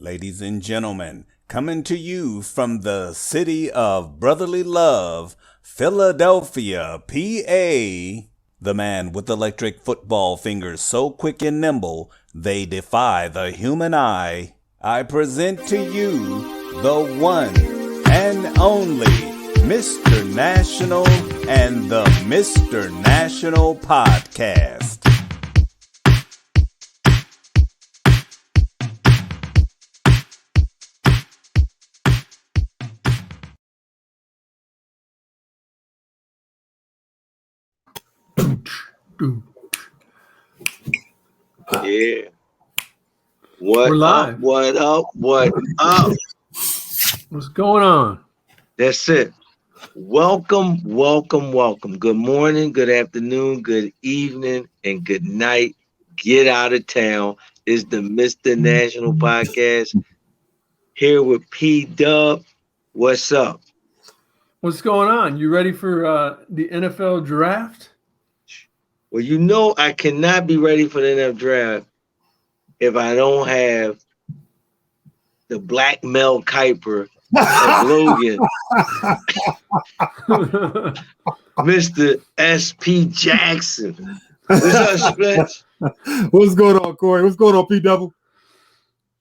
Ladies and gentlemen, coming to you from the city of brotherly love, Philadelphia, PA, the man with electric football fingers so quick and nimble, they defy the human eye. I present to you the one and only Mr. National and the Mr. National Podcast. Yeah. What We're live. up? What up? What up? What's going on? That's it. Welcome, welcome, welcome. Good morning, good afternoon, good evening, and good night. Get out of town. Is the Mr. National Podcast here with P Dub. What's up? What's going on? You ready for the NFL Draft? Well, you know I cannot be ready for the NFL Draft if I don't have the Black Mel Kiper of Logan, Mr. S.P. Jackson. What's up, Spence? What's going on, Corey? What's going on, P Double?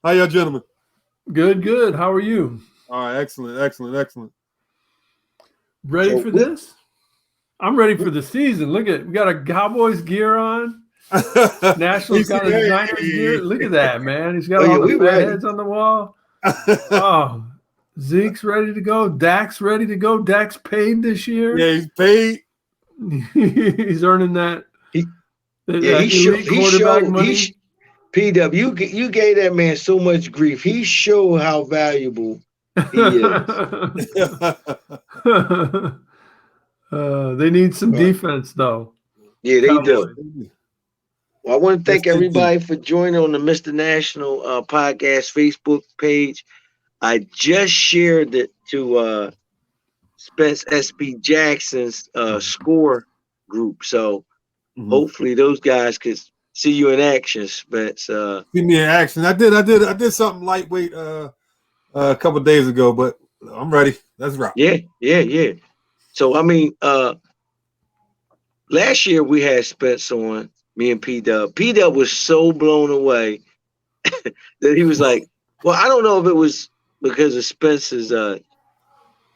How y'all gentlemen? Good. How are you? All right, excellent. Ready for this? I'm ready for the season. Look at, we got a Cowboys gear on. Nationals got his Niners gear. Look at that, man. He's got all the fat heads on the wall. Oh, Zeke's ready to go. Dak's ready to go. Dak's paid this year. Yeah, he's paid. He's earning that. P-Dub, you gave that man so much grief. He showed how valuable he is. They need some defense, though. Yeah, they do. Well, I want to thank everybody for joining on the Mr. National Podcast Facebook page. I just shared it to Spence SB Jackson's score group, so hopefully those guys could see you in action, Spence. See me in action. I did something lightweight a couple days ago, but I'm ready. Let's rock. Yeah. So I mean, last year we had Spence on, me and P Dub. P Dub was so blown away that he was like, "Well, I don't know if it was because of Spence's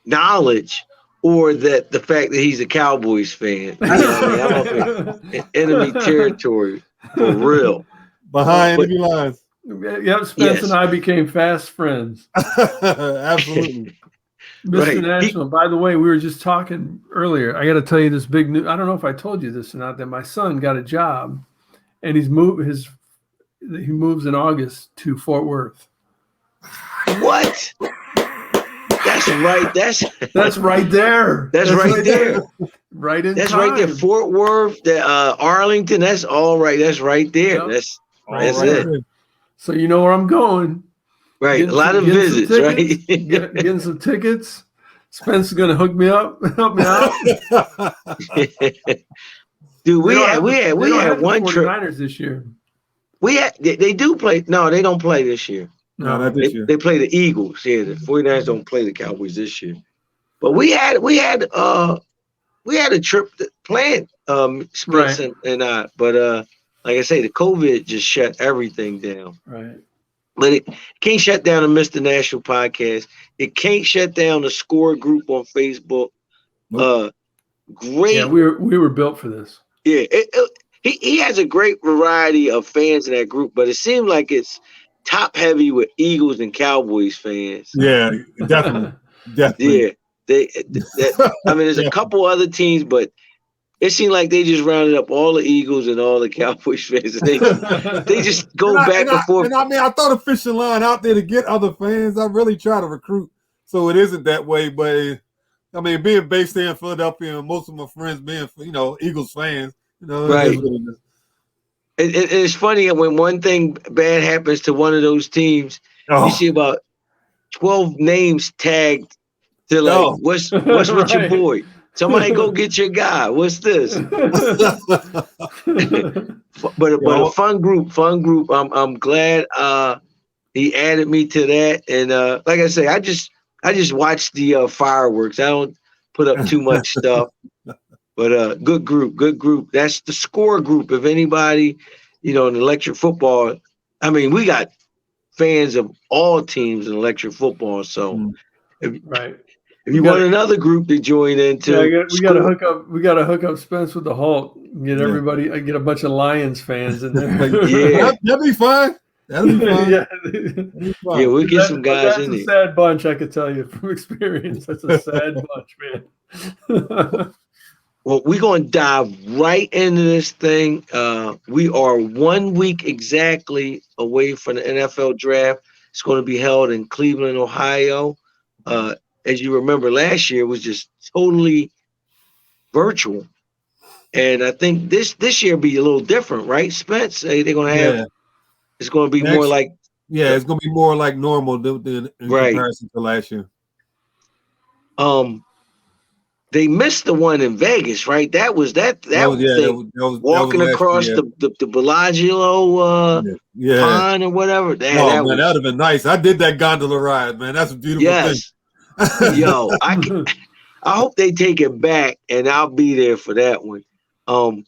knowledge or that the fact that he's a Cowboys fan." You know what I mean? I'm up in enemy territory for real. Behind enemy lines. Yep, Spence and I became fast friends. Absolutely. Mr. Right. National, by the way, we were just talking earlier. I got to tell you this big news. I don't know if I told you this or not, that my son got a job and he moves in August to Fort Worth. What? That's right. That's right there. That's right there. Right in That's time. right there. Fort Worth, Arlington. That's all right. That's right there. Yep. That's it. So you know where I'm going. Right, a lot of visits, right? Getting some tickets. Spence is gonna help me out. Dude, we had one trip. 49ers this year. They do play. No, they don't play this year. No, not this year. They play the Eagles. Yeah, the 49ers don't play the Cowboys this year. But we had a trip planned, Spence and I. But like I say, the COVID just shut everything down. Right. But it can't shut down the Mr. National Podcast. It can't shut down the Score group on Facebook. Nope. Great. Yeah, we were built for this. Yeah, he has a great variety of fans in that group, but it seemed like it's top heavy with Eagles and Cowboys fans. Yeah, definitely. Yeah, I mean, there's a couple other teams, but it seemed like they just rounded up all the Eagles and all the Cowboys fans. They just go back and forth. And I mean, I throw the fishing line out there to get other fans. I really try to recruit so it isn't that way. But I mean, being based here in Philadelphia and most of my friends being, Eagles fans, right. It's funny when one thing bad happens to one of those teams, you see about 12 names tagged to like, what's with your boy? Somebody go get your guy. What's this? but a fun group. I'm glad he added me to that, and like I say, I just watch the fireworks. I don't put up too much stuff, but good group. That's the score group. If anybody, in electric football, I mean, we got fans of all teams in electric football. So, if you want another group to join into, we got to hook up. We got to hook up Spence with the Hulk. Get everybody. Get a bunch of Lions fans in there. Yeah, that'd be fine. That'd be fine. Yeah, we'll get some guys in there. That's a sad bunch, I could tell you from experience. That's a sad bunch, man. Well, we're going to dive right into this thing. We are 1 week exactly away from the NFL Draft. It's going to be held in Cleveland, Ohio. As you remember, last year was just totally virtual. And I think this year be a little different, right, Spence? They're going to have it's going to be more like it's going to be more like normal than in comparison to last year. They missed the one in Vegas, right? That was walking across the Bellagio pond or whatever. That would have been nice. I did that gondola ride, man. That's a beautiful thing. Yo, I hope they take it back, and I'll be there for that one. I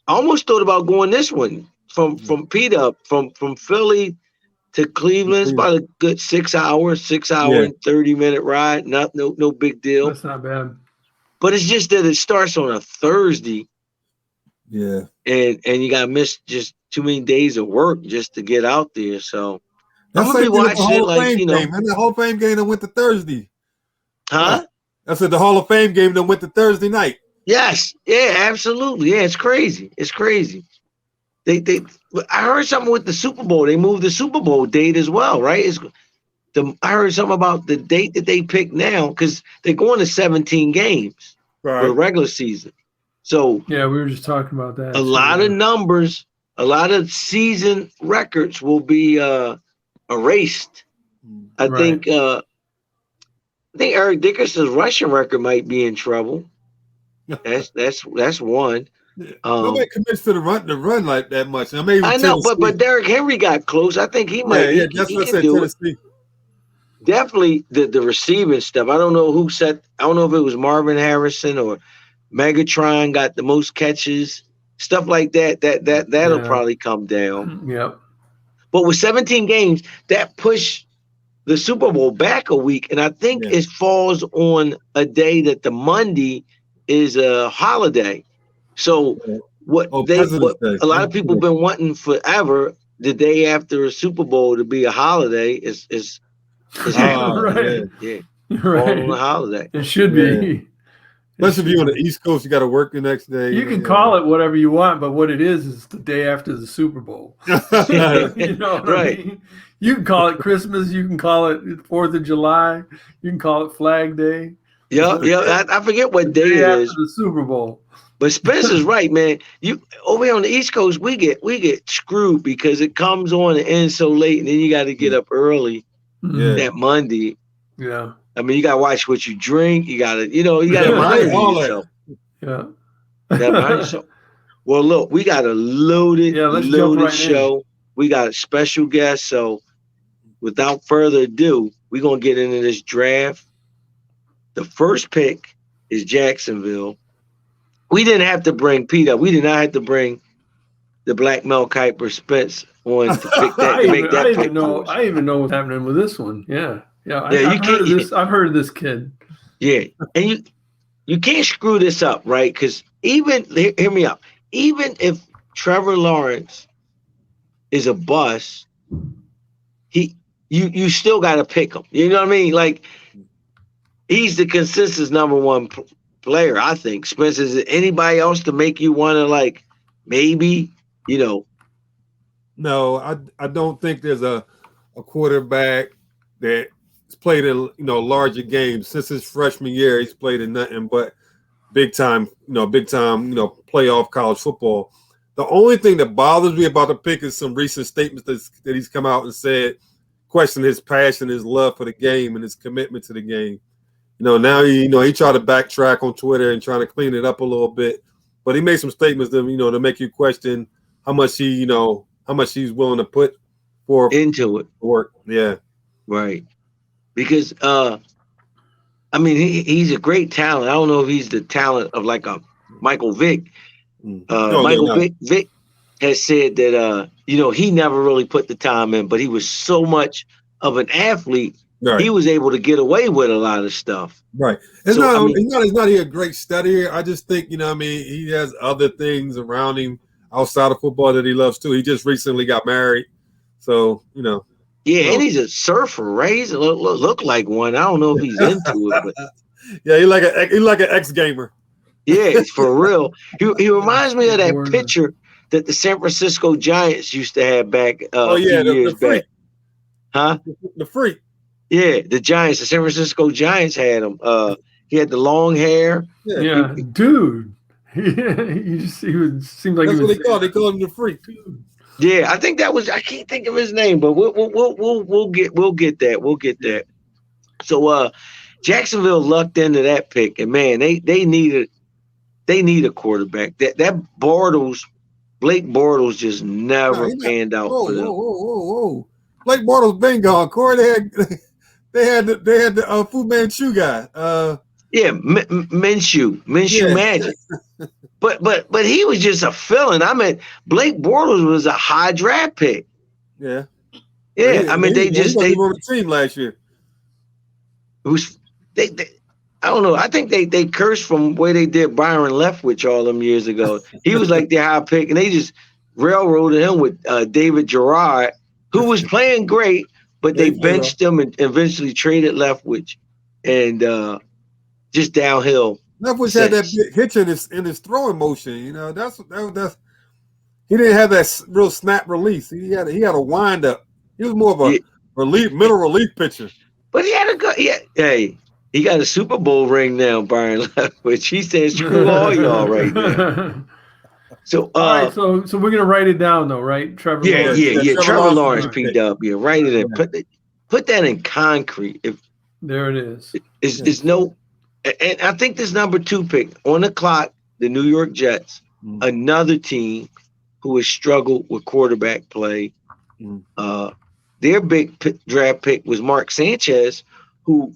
almost thought about going this one from P-Dub, from Philly to Cleveland. It's about a good 6 hours, and 30-minute ride. No big deal. That's not bad. But it's just that it starts on a Thursday. Yeah. And you got to miss just too many days of work just to get out there. So I'm going to be watching it like, the Hall of Fame game that went to Thursday. Huh? I said the Hall of Fame game that went to Thursday night. Yes. Yeah, absolutely. Yeah, it's crazy. It's crazy. I heard something with the Super Bowl. They moved the Super Bowl date as well, right? I heard something about the date that they picked now because they're going to 17 games for the regular season. So yeah, we were just talking about that. A lot of numbers, a lot of season records will be erased. I think Eric Dickerson's rushing record might be in trouble. That's one. Nobody commits to the run like that much. I know, but Derrick Henry got close. I think he might. Yeah, that's what I said. Tennessee. Definitely the receiving stuff. I don't know I don't know if it was Marvin Harrison or Megatron got the most catches, stuff like that. That'll probably come down. Yep. But with 17 games, that pushed the Super Bowl back a week, and I think it falls on a day that the Monday is a holiday. So a lot of people have been wanting forever, the day after a Super Bowl to be a holiday is happening. Yeah. Right. On a holiday. It should be. Especially if you're on the East Coast, you got to work the next day. You can call it whatever you want, but what it is the day after the Super Bowl. You know what I mean? You can call it Christmas. You can call it 4th of July. You can call it Flag Day. Yeah. I forget what day it is. After the Super Bowl. But Spencer's right, man. You over here on the East Coast, we get screwed because it comes on and ends so late, and then you got to get up early that Monday. Yeah. I mean, you got to watch what you drink. You got to, mind yourself. Yeah. Mind yourself. Well, look, we got a loaded show. In. We got a special guest. So without further ado, we're going to get into this draft. The first pick is Jacksonville. We didn't have to bring Peter. We did not have to bring the Black Mel Kiper Spence on to pick that. I even know what's happening with this one. Yeah. I've heard of this kid. Yeah, and you can't screw this up, right? Because hear me out. Even if Trevor Lawrence is a bust, you still got to pick him. You know what I mean? Like he's the consensus number one player, I think. Spence, is it anybody else to make you want to maybe? No, I don't think there's a quarterback that played in larger games since his freshman year. He's played in nothing but big time playoff college football. The only thing that bothers me about the pick is some recent statements that he's come out and said, question his passion, his love for the game, and his commitment to the game. Now he tried to backtrack on Twitter and trying to clean it up a little bit, but he made some statements to make you question how much he's willing to put into it. Work. Yeah. Right. Because I mean, he's a great talent. I don't know if he's the talent of like a Michael Vick. Vick has said that he never really put the time in, but he was so much of an athlete, he was able to get away with a lot of stuff. Right. He's not a great studier. I just think, he has other things around him outside of football that he loves too. He just recently got married. So, Yeah, and he's a surfer, right? He look like one. I don't know if he's into it, but yeah, he's like an ex-gamer. Yeah, for real. He reminds me of that picture that the San Francisco Giants used to have back a few years back. Huh? The freak. Yeah, the San Francisco Giants had him. He had the long hair. Yeah, dude. He seemed like that's what they called. They called him the freak. Yeah, I think that was. I can't think of his name, but we'll get that. We'll get that. So Jacksonville lucked into that pick, and man, they need a quarterback. That Blake Bortles just never panned out for them. Whoa. Blake Bortles been gone. Corey, they had the Fu Manchu guy. Minshew Magic. But he was just a fill-in. I mean, Blake Bortles was a high draft pick. Yeah. Yeah. I mean, they were on the team last year. It was they I don't know. I think they cursed from where they did Byron Leftwich all them years ago. He was like their high pick, and they just railroaded him with David Gerard, who was playing great, but they benched him and eventually traded Leftwich, and just downhill. Leftwich had that hitch in his throwing motion. That's he didn't have that real snap release. He had a wind up. He was more of a middle relief pitcher. But he had a good. Hey, he got a Super Bowl ring now, Byron Leftwich. He said, "Screw all y'all right now." So, all right, so we're gonna write it down though, right? Trevor. Yeah. Trevor Lawrence, P-Dub. Yeah, write it in. Put that in concrete. There it is. It's no. And I think this number 2 pick on the clock, the New York Jets, another team who has struggled with quarterback play. Their big draft pick was Mark Sanchez, who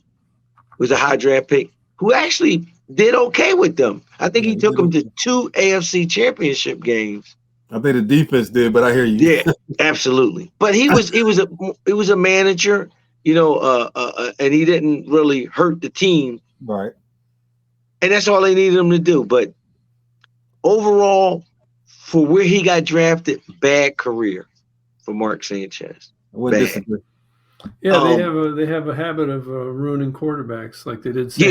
was a high draft pick, who actually did okay with them. I think he took them to 2 AFC championship games. I think the defense did, but I hear you. Yeah, absolutely. But he was a manager, and he didn't really hurt the team. Right. And that's all they needed him to do. But overall, for where he got drafted, bad career for Mark Sanchez. I wouldn't disagree. Yeah, they have a habit of ruining quarterbacks like they did. So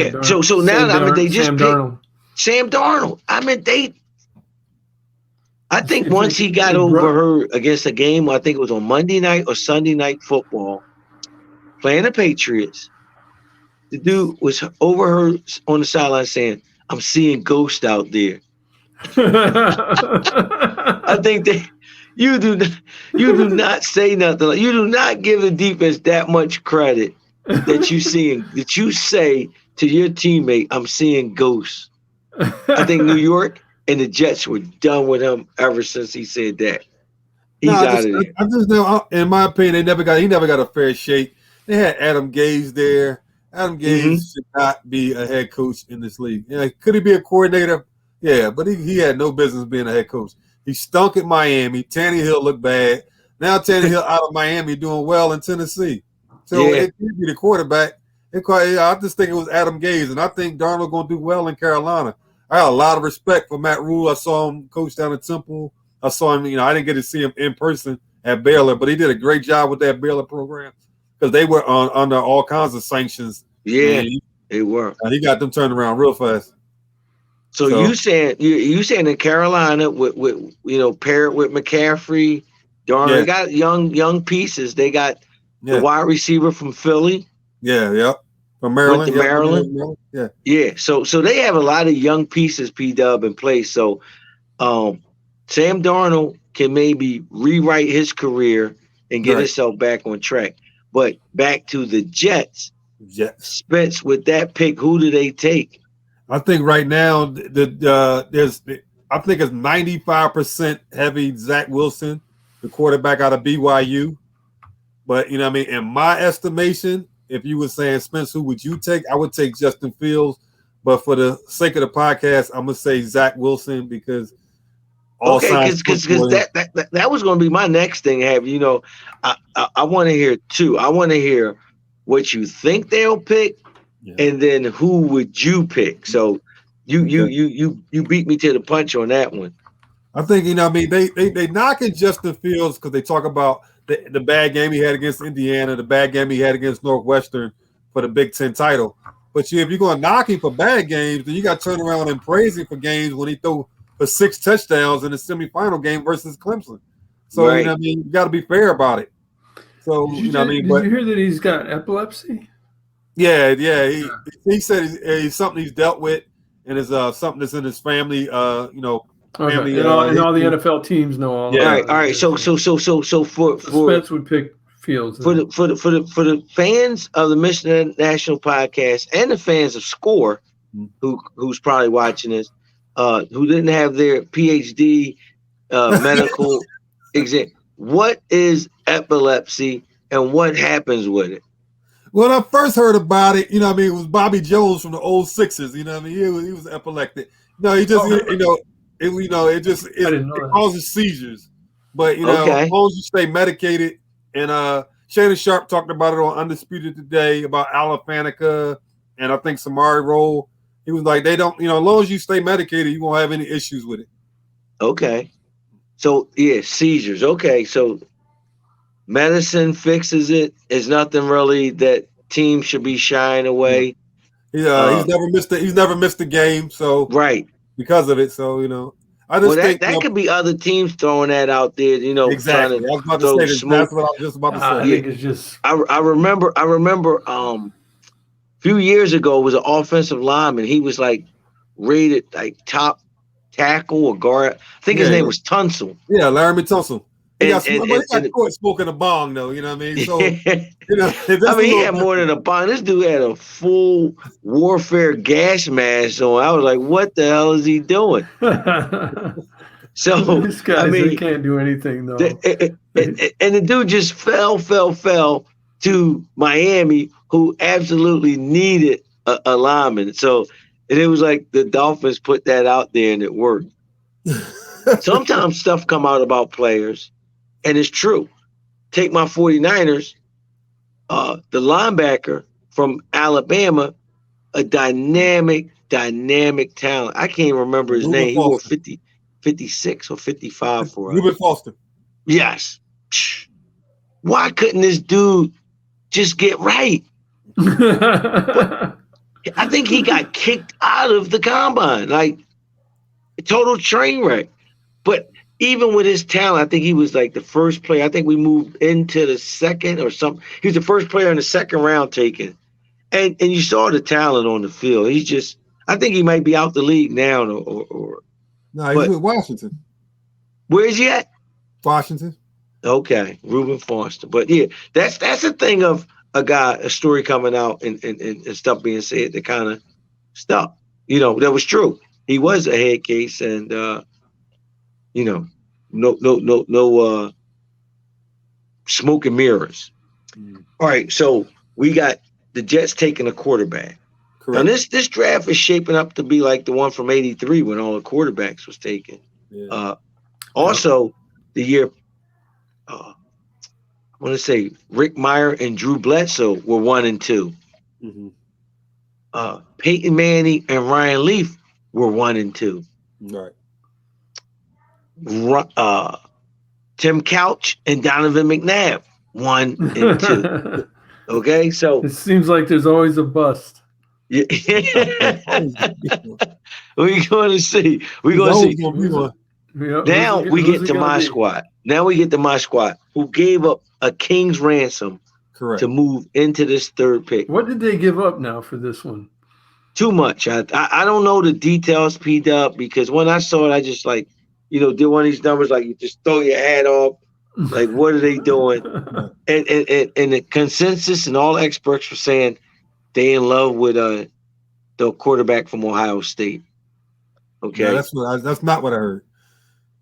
now they just picked Sam Darnold. I mean, I think once he got overheard against a game, I think it was on Monday night or Sunday night football, playing the Patriots. The dude was overheard on the sideline saying, "I'm seeing ghosts out there." I think you do not say nothing. You do not give the defense that much credit that you say to your teammate, "I'm seeing ghosts." I think New York and the Jets were done with him ever since he said that. He's out of there. I just know, in my opinion, he never got a fair shake. They had Adam Gase there. Adam Gase should not be a head coach in this league. Could he be a coordinator? Yeah, but he had no business being a head coach. He stunk at Miami. Tannehill looked bad. Now Tannehill out of Miami doing well in Tennessee. So it could be the quarterback. I just think it was Adam Gase, and I think Darnold going to do well in Carolina. I got a lot of respect for Matt Rule. I saw him coach down at Temple. I saw him, I didn't get to see him in person at Baylor, but he did a great job with that Baylor program because they were under all kinds of sanctions. Yeah, they were. He got them turned around real fast. So you saying in Carolina with pair it with McCaffrey, Darnold, they got young pieces. They got the wide receiver from Philly. Yeah. From Maryland. Maryland. Yeah. So they have a lot of young pieces, P-Dub, in place. So Sam Darnold can maybe rewrite his career and get himself back on track. But back to the Jets. Spence, with that pick, who do they take? I think right now it's 95% heavy Zach Wilson, the quarterback out of BYU. But you know what I mean. In my estimation, if you were saying Spence, who would you take? I would take Justin Fields. But for the sake of the podcast, I'm gonna say Zach Wilson because all signs because that was gonna be my next thing. I want to hear two. I want to hear what you think they'll pick, and then who would you pick? So you beat me to the punch on that one. I think they knocking Justin Fields because they talk about the bad game he had against Indiana, the bad game he had against Northwestern for the Big Ten title. But if you're going to knock him for bad games, then you got to turn around and praise him for games when he threw for 6 touchdowns in the semifinal game versus Clemson. So you got to be fair about it. So did you hear that he's got epilepsy? Yeah. He said it's something he's dealt with, and it's something that's in his family. Family, and all the NFL teams know all. Yeah. All right. So for Spence would pick Fields for the fans of the Michigan National Podcast and the fans of Score, who's probably watching this, who didn't have their PhD medical exam. What is epilepsy and what happens with it? When I first heard about it, it was Bobby Jones from the old Sixers. He was epileptic. No, he just it causes seizures. But as long as you stay medicated, and Shannon Sharp talked about it on Undisputed today about Alafanica and I think Samari Roll. He was like, they don't, as long as you stay medicated, you won't have any issues with it. Okay. So seizures. Okay, so medicine fixes it. There's nothing really that teams should be shying away. He's never missed a game, so because of it. So I just think that could be other teams throwing that out there. Exactly. I was about to say that's what I was just about to say. I think it's just. I remember. A few years ago was an offensive lineman. He was rated top tackle or guard. I think his name was Tunsil. Yeah, Laramie Tunsil. He got caught smoking a bong, though. You know what I mean? So, he had more than a bong. This dude had a full warfare gas mask on. I was like, what the hell is he doing? So, these guys, they can't do anything, though. And the dude just fell to Miami, who absolutely needed a lineman. So, and it was like the Dolphins put that out there and it worked. Sometimes stuff come out about players, and it's true. Take my 49ers, the linebacker from Alabama, a dynamic talent. I can't remember his name. He wore 56 or 55 for us. Reuben Foster. Yes. Why couldn't this dude just get right? I think he got kicked out of the combine, like a total train wreck. But even with his talent, I think he was the first player. I think we moved into the second or something. He was the first player in the second round taken. And you saw the talent on the field. He's just, I think he might be out the league now. No, he's with Washington. Where is he at? Washington. Okay, Reuben Foster. But that's the thing of a story coming out and stuff being said that kind of stuff. That was true. He was a head case, and no smoke and mirrors. All right, so we got the Jets taking a quarterback. Correct. Now this draft is shaping up to be like the one from '83 when all the quarterbacks was taken. Yeah. Also, the year I want to say Rick Meyer and Drew Bledsoe were 1 and 2. Mm-hmm. Peyton Manning and Ryan Leaf were 1 and 2. Right. Tim Couch and Donovan McNabb 1 and 2. Okay, so it seems like there's always a bust. Yeah. We're going to see. We're going to see. Now we get to my squad. Now we get to my squad, who gave up a king's ransom to move into this third pick. What did they give up now for this one? Too much. I don't know the details, P-Dub, because when I saw it, I just did one of these numbers you just throw your hat off. What are they doing? And the consensus and all experts were saying they in love with the quarterback from Ohio State. Okay, that's not what I heard.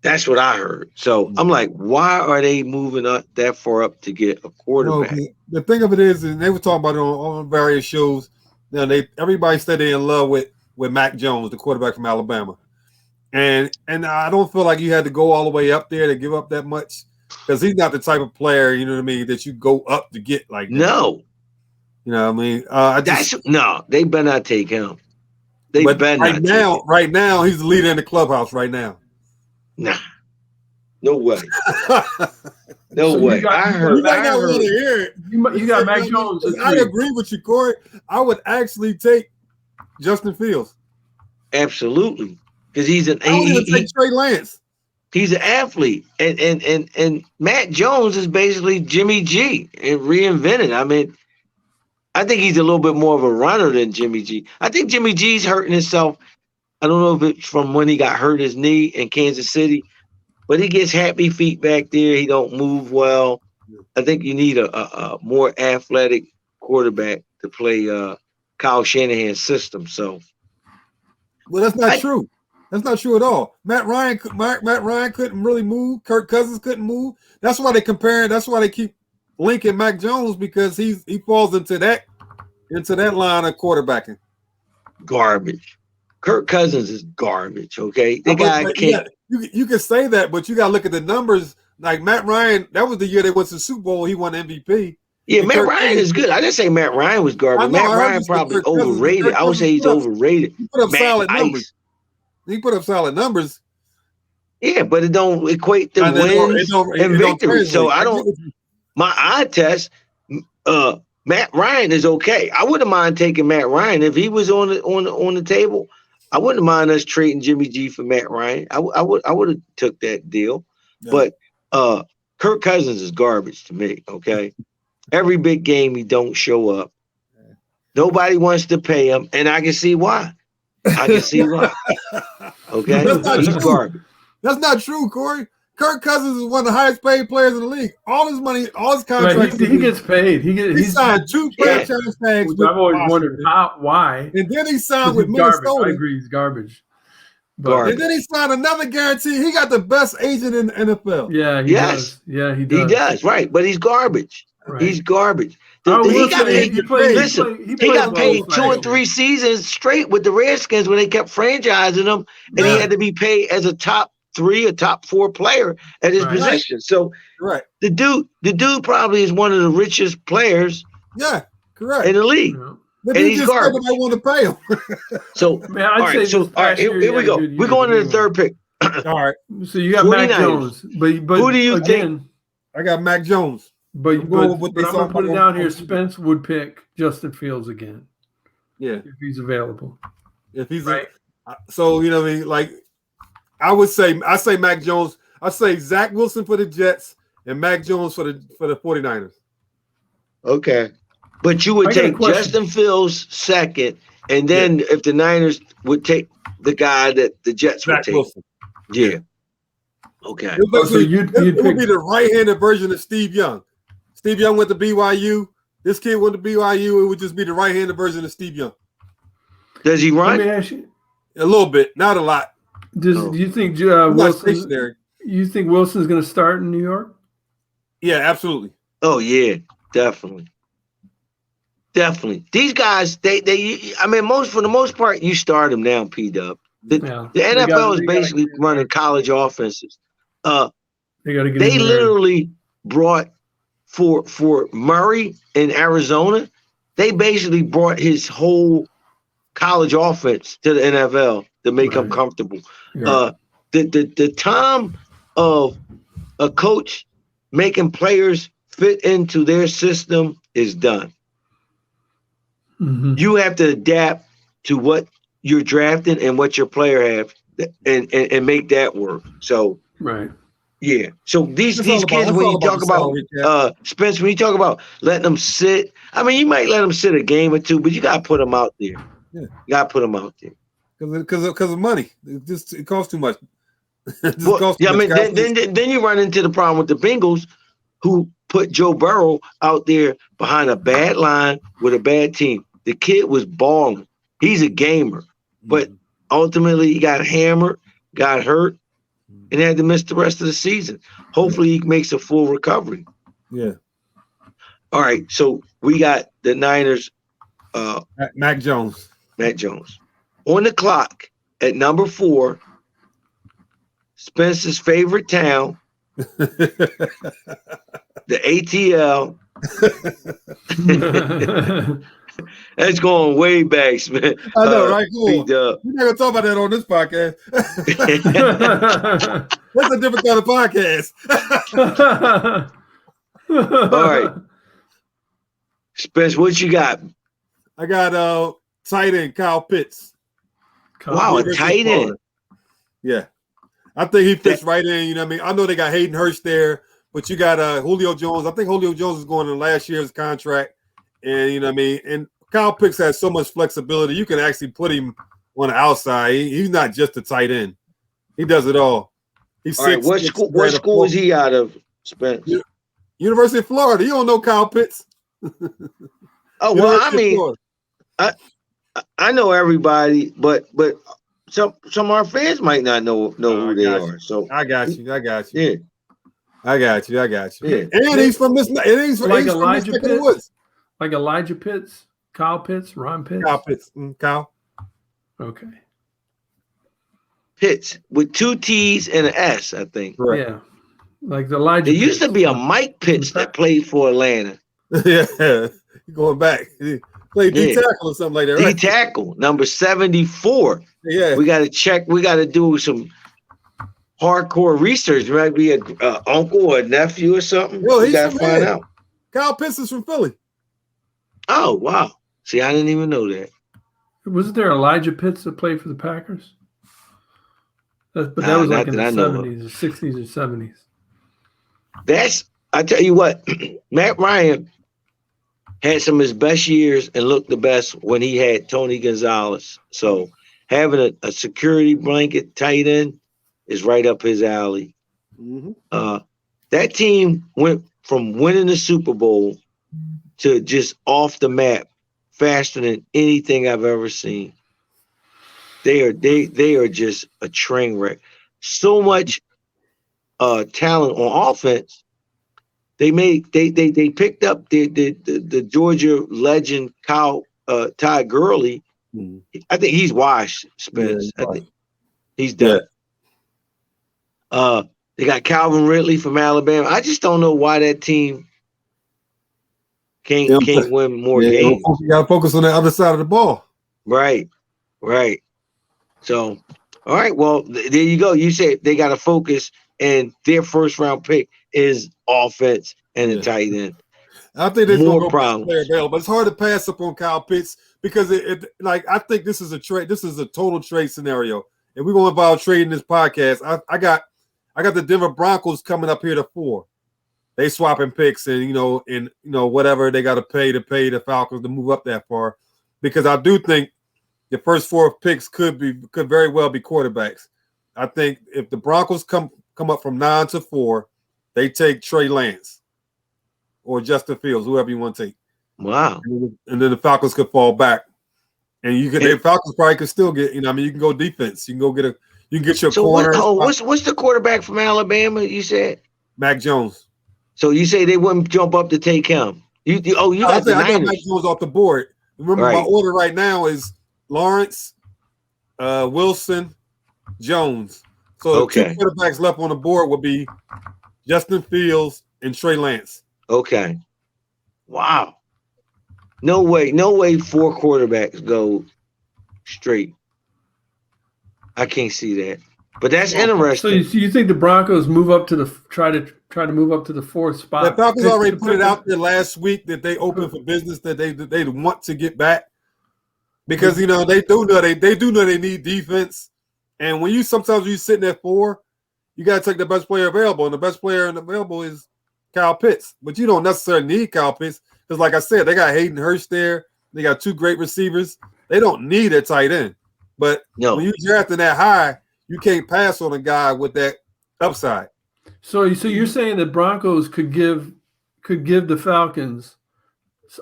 That's what I heard. So I'm like, why are they moving up that far up to get a quarterback? No, the thing of it is, and they were talking about it on various shows. Now everybody said they're in love with Mac Jones, the quarterback from Alabama, and I don't feel like you had to go all the way up there to give up that much, because he's not the type of player, you know what I mean, that you go up to get like that. No, you know what I mean. No, they better not take him. They better not. Right now, he's the leader in the clubhouse right now. Nah, no way. No way. I heard. You might not want to hear it. You got Mac Jones. I agree with you, Corey. I would actually take Justin Fields. Absolutely, because he's an. I would even take Trey Lance. He's an athlete, and Mac Jones is basically Jimmy G and reinvented. I mean, I think he's a little bit more of a runner than Jimmy G. I think Jimmy G's hurting himself. I don't know if it's from when he got hurt his knee in Kansas City, but he gets happy feet back there. He don't move well. I think you need a more athletic quarterback to play Kyle Shanahan's system. So, well, that's not true. That's not true at all. Matt Ryan couldn't really move. Kirk Cousins couldn't move. That's why they compare. That's why they keep linking Mac Jones, because he falls into that line of quarterbacking. Garbage. Kirk Cousins is garbage. Okay, the guy can't. You can say that, but you got to look at the numbers. Like Matt Ryan, that was the year they went to the Super Bowl. He won MVP. Yeah, and Matt Ryan is good. I didn't say Matt Ryan was garbage. Matt Ryan probably overrated. I would say he's overrated. He put up solid numbers. He put up solid numbers. Yeah, but it don't equate to wins and victories. So I don't. My eye test, Matt Ryan is okay. I wouldn't mind taking Matt Ryan if he was on the table. I wouldn't mind us trading Jimmy G for Matt Ryan. I would have took that deal. Yeah. But Kirk Cousins is garbage to me. Okay, every big game he don't show up. Nobody wants to pay him, and I can see why. Okay, he's garbage. That's not true, Corey. Kirk Cousins is one of the highest paid players in the league. All his money, all his contracts. Right, he gets paid. He signed 2 franchise tags. I've always wondered why. And then he signed with Minnesota. I agree, he's garbage. And then he signed another guarantee. He got the best agent in the NFL. Yeah, he does. Yeah, he does. He does, right. But he's garbage. Right. He's garbage. He got paid 2 or 3 seasons straight with the Redskins when they kept franchising him, and he had to be paid as a top 3 or top 4 player at his position. So the dude probably is one of the richest players in the league. Yeah. But and he's garbage. I want to pay him. So, man, all right, here we go. We're going to the third pick. All right. So you got Mac Jones. But who do you think? I got Mac Jones. But I'm going to put it down here. Spence would pick Justin Fields again. Yeah. If he's available. If he's so, you know what I mean? Like, I say Mac Jones. I say Zach Wilson for the Jets and Mac Jones for the 49ers. Okay. But you would take Justin Fields second, and then if the Niners would take the guy that the Jets would take. Wilson. Yeah. Okay. It would be the right-handed version of Steve Young. Steve Young went to BYU. This kid went to BYU. It would just be the right-handed version of Steve Young. Does he run? Let me ask you. A little bit, not a lot. Do you think Wilson? You think Wilson's going to start in New York? Yeah, absolutely. Oh yeah, definitely. Definitely. These guys, for the most part, you start them now, P-Dub. The NFL is basically running college offenses. They literally brought for Murray in Arizona, they basically brought his whole college offense to the NFL to make him comfortable. Yeah. The time of a coach making players fit into their system is done. Mm-hmm. You have to adapt to what you're drafting and what your player have and make that work. So yeah. So these kids, when you talk about Spence, when you talk about letting them sit, I mean, you might let them sit a game or two, but you got to put them out there. Yeah. You got to put them out there. Because of money. It costs too much. Then you run into the problem with the Bengals, who put Joe Burrow out there behind a bad line with a bad team. The kid was balling. He's a gamer, but ultimately he got hammered, got hurt, and had to miss the rest of the season. Hopefully he makes a full recovery. Yeah. All right, so we got the Niners. Mac Jones. Mac Jones. On the clock at number 4, Spence's favorite town, the ATL. That's going way back, man. I know, right? Cool. We're not going to talk about that on this podcast. That's a different kind of podcast. All right. Spence, what you got? I got tight end Kyle Pitts. Wow, a tight end. Yeah. I think he fits right in. You know what I mean? I know they got Hayden Hurst there, but you got Julio Jones. I think Julio Jones is going in last year's contract. And, you know what I mean? And Kyle Pitts has so much flexibility. You can actually put him on the outside. He's not just a tight end. He does it all. He's all right, what school is he out of, Spence? University of Florida. You don't know Kyle Pitts? Oh, well, I mean, I know everybody, but some of our fans might not know who they are. So I got you. Yeah. I got you. Yeah. And he's from this. And he's from like he's Elijah from Pitts. Like Elijah Pitts, Kyle Pitts, Ron Pitts. Kyle Pitts. Kyle. Okay. Pitts with 2 T's and an S, I think. Right. Yeah. Like the Elijah. There used to be a Mike Pitts that played for Atlanta. Yeah. Going back. He played D tackle or something like that, right? D tackle, number 74. Yeah. We got to check. We got to do some hardcore research. It might be a uncle or a nephew or something. Well, we got to find out. Kyle Pitts is from Philly. Oh, wow. See, I didn't even know that. Wasn't there Elijah Pitts that played for the Packers? But that was like in the 70s, or 60s, or 70s. I tell you what, Matt Ryan had some of his best years and looked the best when he had Tony Gonzalez. So having a security blanket tight end is right up his alley. Mm-hmm. That team went from winning the Super Bowl to just off the map faster than anything I've ever seen. They are just a train wreck. So much talent on offense. They picked up the Georgia legend Ty Gurley. I think he's washed, Spence. Yeah, I think he's done. Yeah. They got Calvin Ridley from Alabama. I just don't know why that team can't win more games. You got to focus on the other side of the ball. Right. So, all right. Well, there you go. You said they got to focus, and their first round pick is offense and a tight end. I think there's more problems. Player available, but it's hard to pass up on Kyle Pitts because I think this is a trade. This is a total trade scenario, and we're going about trading this podcast. I got the Denver Broncos coming up here to 4. They swapping picks and whatever they got to pay the Falcons to move up that far, because I do think the first 4 picks could very well be quarterbacks. I think if the Broncos come up from 9 to 4, they take Trey Lance or Justin Fields, whoever you want to take. Wow. And then the Falcons could fall back, and the Falcons probably could still get. You can go defense. You can get your corner. What's the quarterback from Alabama? You said Mac Jones. So you say they wouldn't jump up to take him? I got Mac Jones off the board. Remember, my order right now is Lawrence, Wilson, Jones. So the 2 quarterbacks left on the board would be Justin Fields and Trey Lance. Okay. Wow. No way 4 quarterbacks go straight. I can't see that. But that's interesting. So you think the Broncos move up to try to move up to the 4th spot? The Falcons already put it out there last week that they open for business, that they want to get back, because they do know they need defense. And when sometimes you sitting at 4, you got to take the best player available, and the best player available is Kyle Pitts. But you don't necessarily need Kyle Pitts because, like I said, they got Hayden Hurst there. They got 2 great receivers. They don't need a tight end. But when you drafting that high, you can't pass on a guy with that upside. So you're saying that Broncos could give the Falcons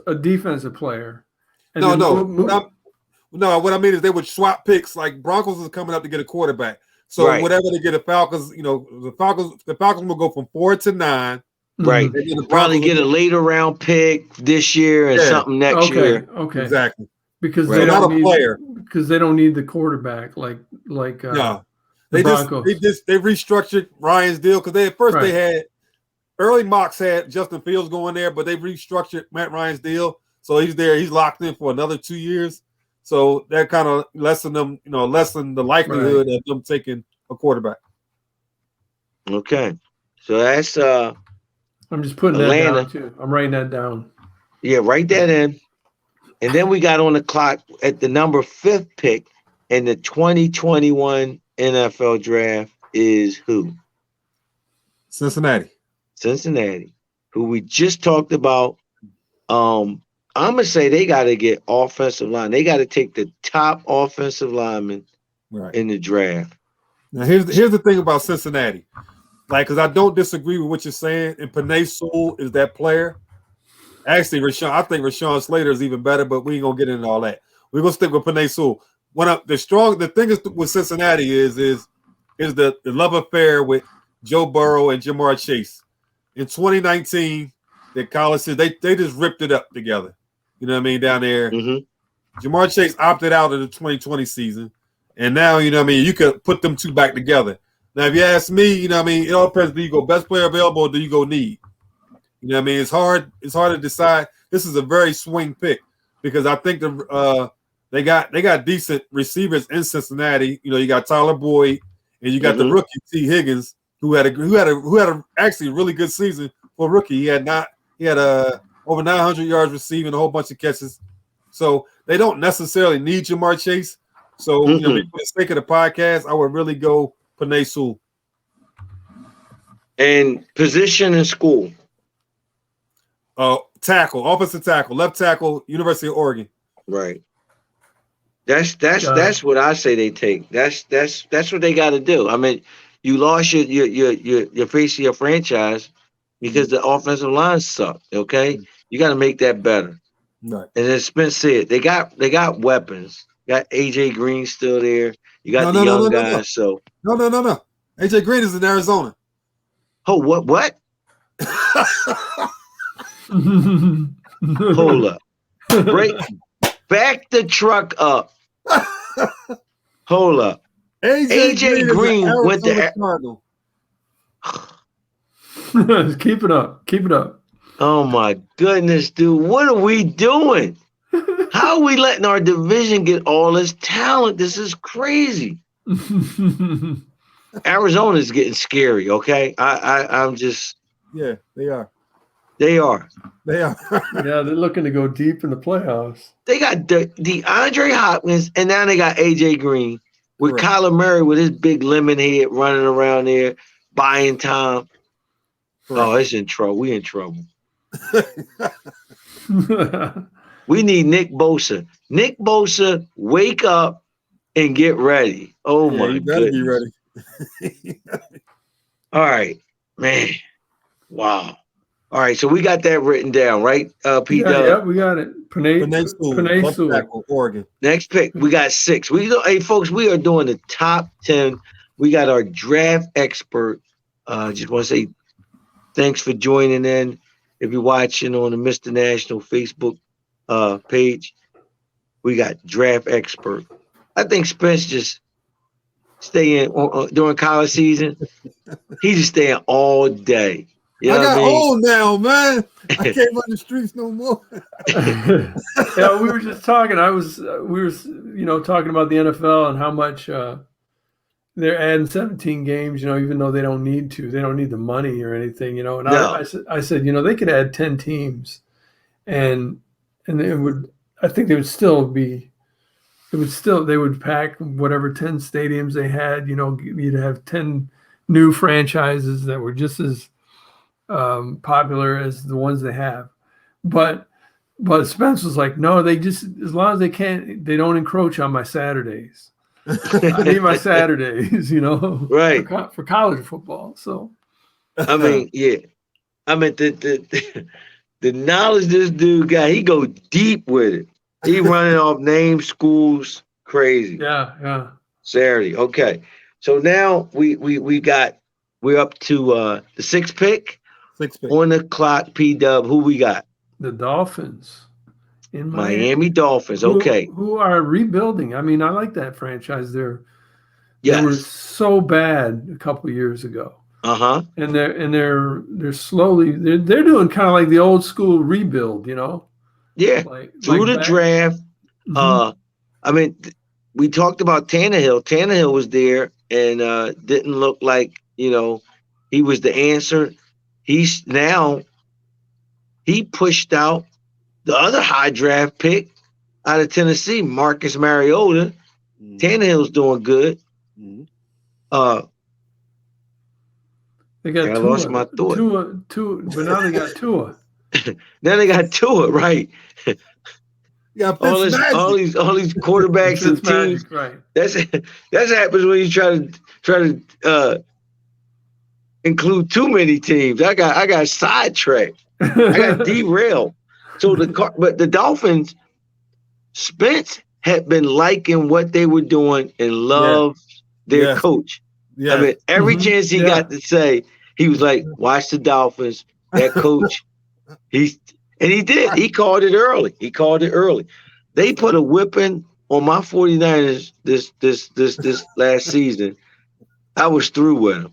a defensive player? No. What I mean is they would swap picks. Like Broncos is coming up to get a quarterback. So whatever they get the Falcons, the Falcons will go from 4 to 9. Right. Probably get a later round pick this year and something next year. Okay. Exactly. Because they don't need because they don't need the quarterback like no. They restructured Ryan's deal because they had early mocks had Justin Fields going there, but they restructured Matt Ryan's deal. So he's there, he's locked in for another 2 years. So that kind of lessen the likelihood of them taking a quarterback. Okay. So that's I'm just putting Atlanta. That down too. I'm writing that down. Yeah, write that in. And then we got on the clock at the number 5th pick in the 2021 NFL Draft is who? Cincinnati, who we just talked about. I'm gonna say they got to get offensive line. They got to take the top offensive lineman in the draft. Now here's the thing about Cincinnati. Because I don't disagree with what you're saying, and Penei Sewell is that player. Actually, I think Rashawn Slater is even better, but we ain't gonna get into all that. We're gonna stick with Penei Sewell. The thing is with Cincinnati is the love affair with Joe Burrow and Jamar Chase. In 2019, the colleges they just ripped it up together. You know what I mean? Down there, Jamar Chase opted out of the 2020 season, and now you could put them two back together. Now, if you ask me, it all depends. Do you go best player available or do you go need? It's hard to decide. This is a very swing pick because I think they got decent receivers in Cincinnati. You got Tyler Boyd and you got the rookie T. Higgins who had a actually really good season for a rookie. He had over 900 yards receiving, a whole bunch of catches. So they don't necessarily need Jamar Chase. So for the sake of the podcast, I would really go Penei Sewell. And position in school. Tackle, offensive tackle, left tackle, University of Oregon. Right. That's what I say they take. That's what they got to do. I mean, you lost your face of your franchise because the offensive line sucked. Okay, you got to make that better. Right. And as Spence said, they got weapons. Got AJ Green still there. You got the young guys. So no. AJ Green is in Arizona. Oh, what? Hold up. Back the truck up. Hold up. AJ Green went to Cardinal. Keep it up. Oh my goodness, dude. What are we doing? How are we letting our division get all this talent? This is crazy. Arizona's getting scary, okay? I'm just. Yeah, they are. Yeah, they're looking to go deep in the playoffs. They got DeAndre Hopkins, and now they got AJ Green with Kyler Murray with his big lemon head running around there, buying time. Correct. Oh, it's in trouble. We in trouble. We need Nick Bosa. Nick Bosa, wake up and get ready. Oh my you better be ready. All right, man. Wow. All right, so we got that written down, right? P. Yeah, we got it. Penei Sewell, Oregon. Next pick, we got 6. Hey, folks, we are doing the top 10. We got our draft expert. Just want to say thanks for joining in. If you're watching on the Mr. National Facebook page, we got draft expert. I think Spence just staying during college season. He's just staying all day. You know I got old now, man. I can't run the streets no more. Yeah, we were just talking. We were talking about the NFL and how much they're adding 17 games. Even though they don't need to, they don't need the money or anything. And I said, they could add 10 teams, and it would. I think they would still be. They would pack whatever 10 stadiums they had. You'd have 10 new franchises that were just as popular as the ones they have, but Spence was like, no, they just, as long as they don't encroach on my Saturdays. I need my Saturdays, right, for college football. So, I mean, yeah, I mean the knowledge this dude got, he go deep with it. He running off names, schools, crazy. Yeah. Saturday, okay. So now we're up to the sixth pick. On the clock. P-Dub, who we got? The Dolphins. In Miami Dolphins. Okay. Who are rebuilding. I mean, I like that franchise. They Yes. were so bad a couple years ago. Uh-huh. And they're slowly they're doing kind of like the old school rebuild, you know? Yeah. Through the draft. Mm-hmm. I mean, we talked about Tannehill. Tannehill was there and didn't look like, you know, he was the answer. He pushed out the other high draft pick out of Tennessee, Marcus Mariota. Tannehill's doing good. They got I lost my thought. Tua, but now they got Tua. Now they got Tua, right? Yeah, all these quarterbacks and teams. Right. That's happens when you try to include too many teams. I got sidetracked. I got derailed. So but the Dolphins, Spence had been liking what they were doing and loved their coach. Yeah. I mean, every chance he got to say, he was like, watch the Dolphins, that coach. He did. He called it early. They put a whipping on my 49ers this last season. I was through with them.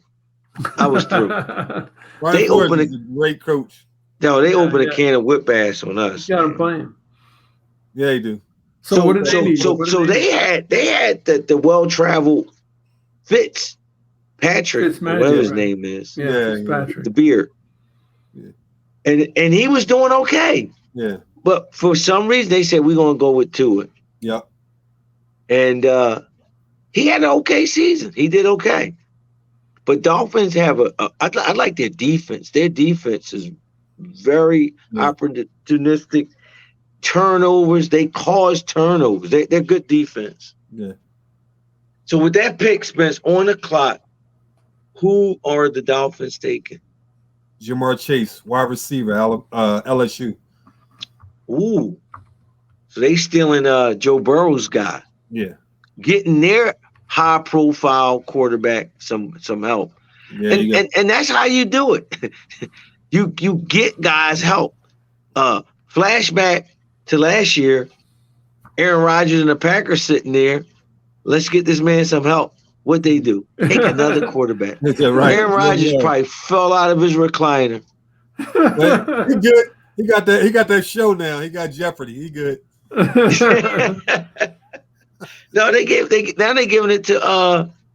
I was through. They opened a great coach. No, they opened a can of whip ass on us. Got them playing. Yeah, they do. So what did they need? So they had the well-traveled Fitzpatrick, whatever his name is. Yeah, Fitzpatrick. The beard. Yeah. And he was doing okay. Yeah. But for some reason they said we're gonna go with Tua. Yep. And he had an okay season. He did okay. But Dolphins have I like their defense. Their defense is very opportunistic. Turnovers, they cause turnovers. They're good defense. Yeah. So with that pick, Spence, on the clock, who are the Dolphins taking? Jamar Chase, wide receiver, LSU. Ooh. So they stealing Joe Burrow's guy. Yeah. Getting their high-profile quarterback some help. Yeah, and that's how you do it. you get guys help. Flashback to last year, Aaron Rodgers and the Packers sitting there. Let's get this man some help. What'd they do? Take another quarterback. Right. Aaron Rodgers probably fell out of his recliner. He good. He got that show now. He got Jeopardy. He good. No, they're giving it to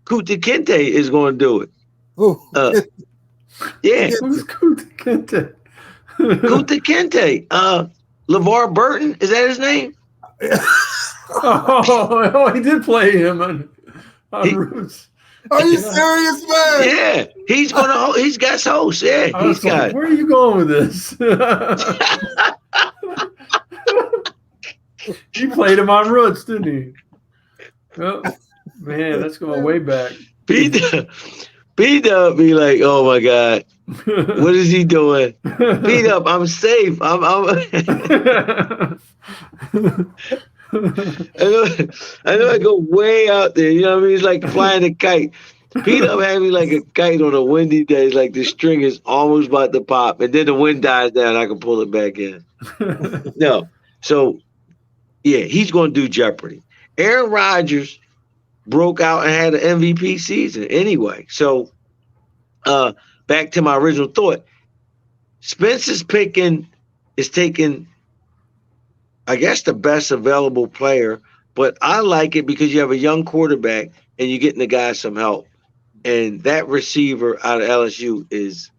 Kuta Kinte is going to do it. Yeah. Who's Kuta Kinte? Kuta Kinte. LeVar Burton, is that his name? Oh, he did play him on Roots. Are you serious, man? Yeah, he's got hosts. Yeah, he's got. Where are you going with this? He played him on Roots, didn't he? Oh, man, that's going way back. B-Dub be like, oh my God, what is he doing? B-Dub, I'm safe. I know I go way out there. You know what I mean? It's like flying a kite. P-Dub had me like a kite on a windy day. It's like the string is almost about to pop, and then the wind dies down. I can pull it back in. No. So, yeah, he's going to do Jeopardy. Aaron Rodgers broke out and had an MVP season anyway. So, back to my original thought. Spence is taking, I guess, the best available player, but I like it because you have a young quarterback and you're getting the guy some help. And that receiver out of LSU is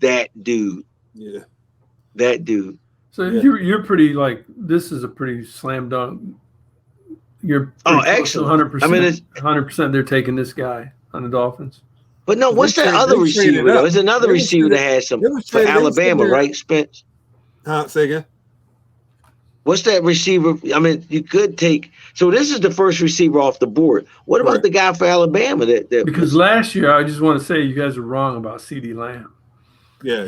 that dude. Yeah. That dude. So you're pretty like, this is a pretty slam dunk. You're excellent. 100%. I mean, 100% they're taking this guy on the Dolphins. But no, what's that other receiver? There's another receiver that has some for Alabama, right, Spence? Say again. What's that receiver? I mean, you could take. So this is the first receiver off the board. What about the guy for Alabama? Because last year, I just want to say you guys are wrong about CeeDee Lamb. Yeah.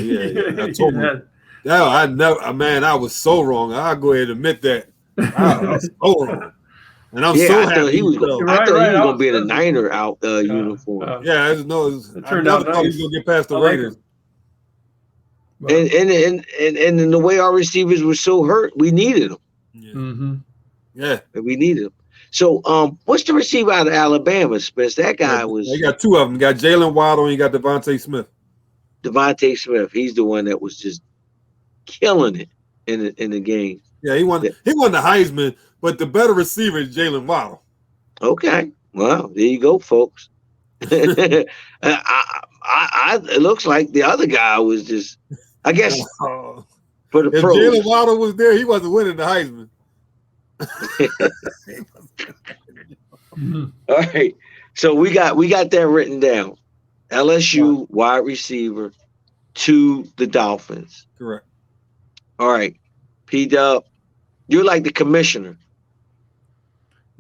I told you. No, I know, man. I was so wrong. I'll go ahead and admit that. I was so wrong. And I'm so happy he was going to be in a Niner uniform. I never thought he was going to get past the Raiders. And the way our receivers were so hurt, we needed them. Yeah. Mm-hmm. Yeah. We needed them. So, what's the receiver out of Alabama, Spence? That guy was. They got two of them. You got Jalen Waddle and you got Devontae Smith. Devontae Smith. He's the one that was just killing it in the game. Yeah, he won the Heisman, but the better receiver is Jalen Waddle. Okay. Well, there you go, folks. It looks like the other guy was just, I guess, for the pros. If Jalen Waddle was there, he wasn't winning the Heisman. All right. So we got that written down. LSU wide receiver to the Dolphins. Correct. All right. P-Dub, you're like the commissioner.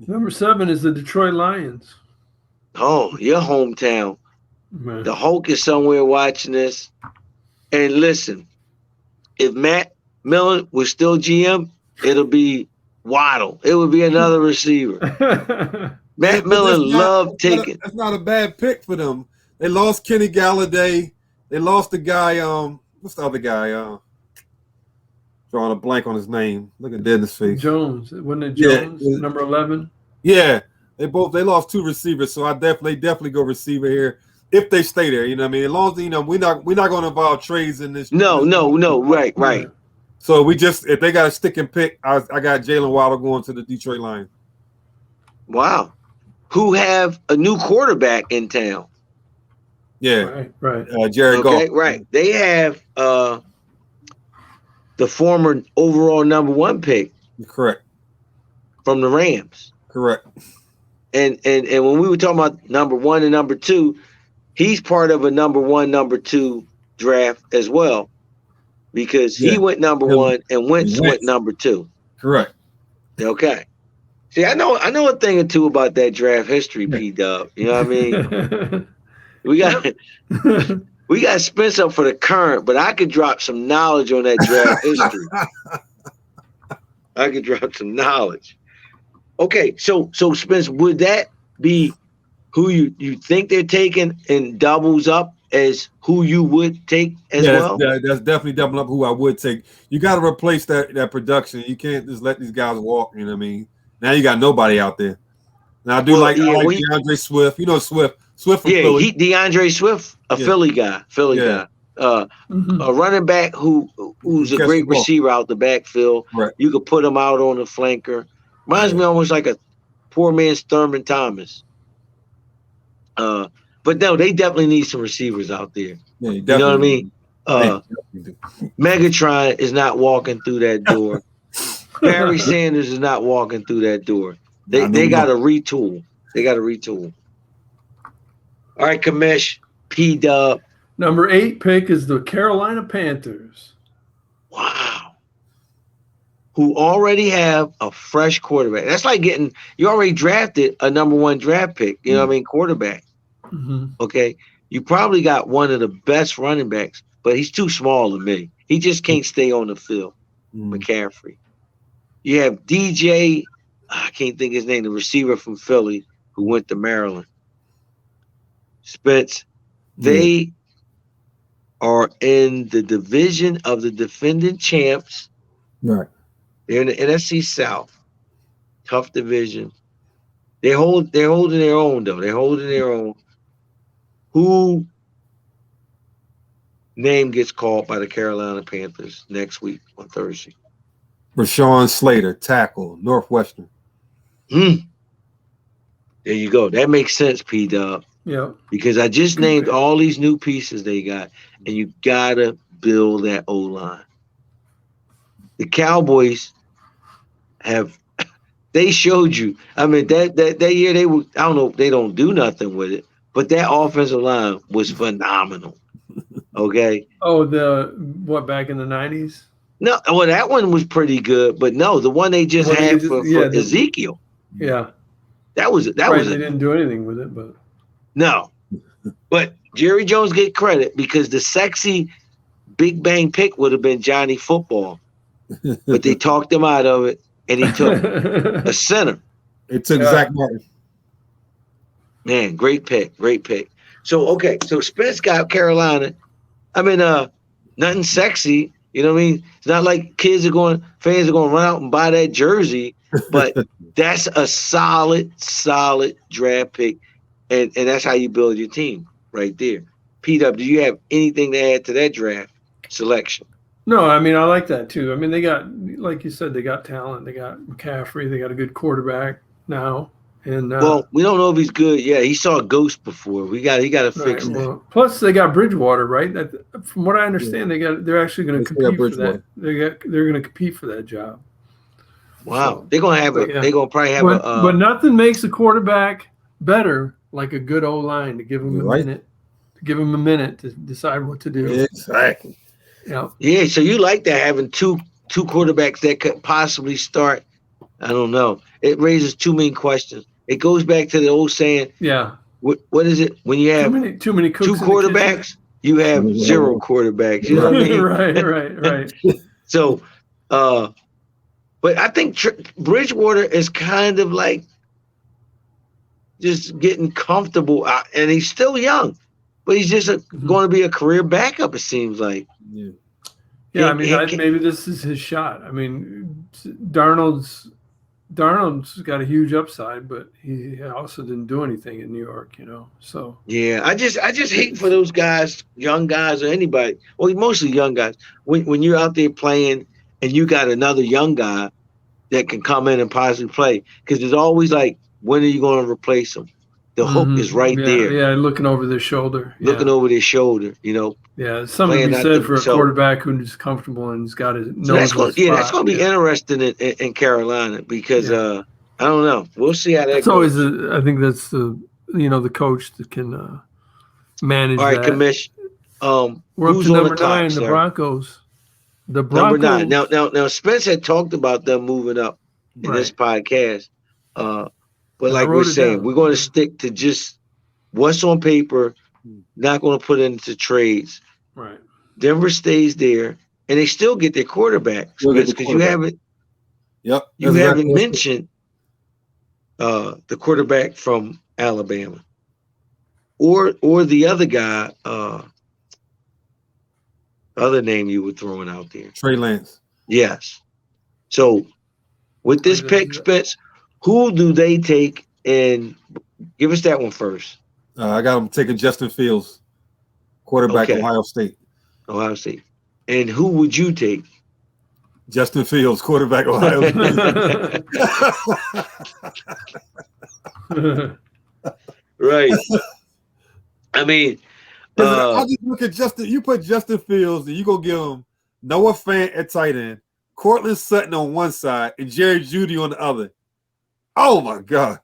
Number 7 is the Detroit Lions. Oh, your hometown. Man. The Hulk is somewhere watching this. And listen, if Matt Millen was still GM, it'll be Waddle. It would be another receiver. Matt Millen loved taking. That's not a bad pick for them. They lost Kenny Galladay. They lost the guy. What's the other guy? Drawing a blank on his name. Look at Dennis' face. Jones. Wasn't it Jones? Yeah. Number 11. Yeah. They lost 2 receivers. So I definitely go receiver here if they stay there. You know what I mean? As long as we're not going to involve trades in this. No. Right. Yeah. So if they got a stick and pick, I got Jalen Waddle going to the Detroit Lions. Wow. Who have a new quarterback in town. Yeah. Right. Jared Goff. Right. They have the former overall number 1 pick. Correct. From the Rams. Correct. And when we were talking about number 1 and number 2, he's part of a number 1, number 2 draft as well. Because he went number 1 and Wentz went number 2. Correct. Okay. See, I know a thing or two about that draft history, P-Dub. You know what I mean? We got Spence up for the current, but I could drop some knowledge on that draft history. I could drop some knowledge. Okay, so Spence, would that be who you think they're taking and doubles up as who you would take as well? That's definitely doubling up who I would take. You got to replace that production. You can't just let these guys walk. You know what I mean? Now you got nobody out there. Now I like DeAndre Swift. You know Swift from Philly. DeAndre Swift, a Philly guy. Guy. A running back who's a great receiver out the backfield. Right. You could put him out on the flanker. Reminds me almost like a poor man's Thurman Thomas. But no, they definitely need some receivers out there. Yeah, you know what I mean? Megatron is not walking through that door. Barry Sanders is not walking through that door. They got to retool. All right, Kamish, P-Dub. Number 8 pick is the Carolina Panthers. Wow. Who already have a fresh quarterback. That's like you already drafted a number 1 draft pick. You know what I mean? Quarterback. Mm-hmm. Okay. You probably got one of the best running backs, but he's too small to me. He just can't stay on the field. McCaffrey. You have DJ, I can't think his name, the receiver from Philly who went to Maryland. Spence. They are in the division of the defending champs. Right. They're in the NFC South. Tough division. They're holding their own, though. They're holding their own. Who name gets called by the Carolina Panthers next week on Thursday? Rashawn Slater, tackle, Northwestern. There you go. That makes sense, P-Dub. Yeah. Because I just named all these new pieces they got, and you gotta build that O-line. The Cowboys they showed you. I mean, that year they were, I don't know, they don't do nothing with it, but that offensive line was phenomenal. Okay. Oh, back in the 90s? No, well, that one was pretty good, but no, the one they just had for Ezekiel. Yeah. That was they didn't do anything with it, but no. But Jerry Jones get credit because the sexy Big Bang pick would have been Johnny Football. But they talked him out of it, and he took a center. It took Zach Martin. Man, great pick. So Spence got Carolina. I mean, nothing sexy. You know what I mean? It's not like fans are going to run out and buy that jersey, but that's a solid draft pick, and that's how you build your team right there. P-Dub, do you have anything to add to that draft selection? No, I mean, I like that too. I mean, they got, like you said, they got talent. They got McCaffrey. They got a good quarterback now. And well, we don't know if he's good. Yeah, he saw a ghost before. He got to fix that. Well, plus, they got Bridgewater, right? From what I understand, they're actually going to compete for that. They're going to compete for that job. Wow, so, they're going to have They're going to probably have but nothing makes a quarterback better like a good O-line to give him a minute. To give him a minute to decide what to do. Exactly. Yeah. So you like that, having two quarterbacks that could possibly start. I don't know. It raises too many questions. It goes back to the old saying. Yeah. What is it when you have too many cooks two quarterbacks? You have zero quarterbacks. You know what I mean? Right. So, but I think Bridgewater is kind of like just getting comfortable, and he's still young, but he's just going to be a career backup. It seems like. Yeah. I mean, maybe this is his shot. I mean, Darnold's got a huge upside, but he also didn't do anything in New York, So yeah, I just hate for those guys, young guys or anybody. Well, mostly young guys. When you're out there playing and you got another young guy that can come in and possibly play, because there's always like, when are you going to replace him? The hook is right there. Yeah, looking over their shoulder. Looking over their shoulder, Yeah, something to be said for a quarterback who's comfortable and has got his nose. That's going to be interesting in Carolina because I don't know. We'll see how that goes. Always I think that's the coach that can manage. All right, that. Commish. We're up to number 9, the Broncos. The Broncos. Number 9. Now, Spence had talked about them moving up in this podcast. But like we're saying, we're going to stick to just what's on paper, not going to put it into trades. Right. Denver stays there, and they still get their quarterback. Because you haven't mentioned the quarterback from Alabama. Or the other guy, other name you were throwing out there. Trey Lance. Yes. So with this pick, Spence, who do they take? And give us that one first. I got them taking Justin Fields, quarterback, Ohio State. Ohio State. And who would you take? Justin Fields, quarterback, Ohio State. Right. I mean, I just look at Justin. You put Justin Fields, and you go give him Noah Fant at tight end, Cortland Sutton on one side, and Jerry Jeudy on the other. Oh my God!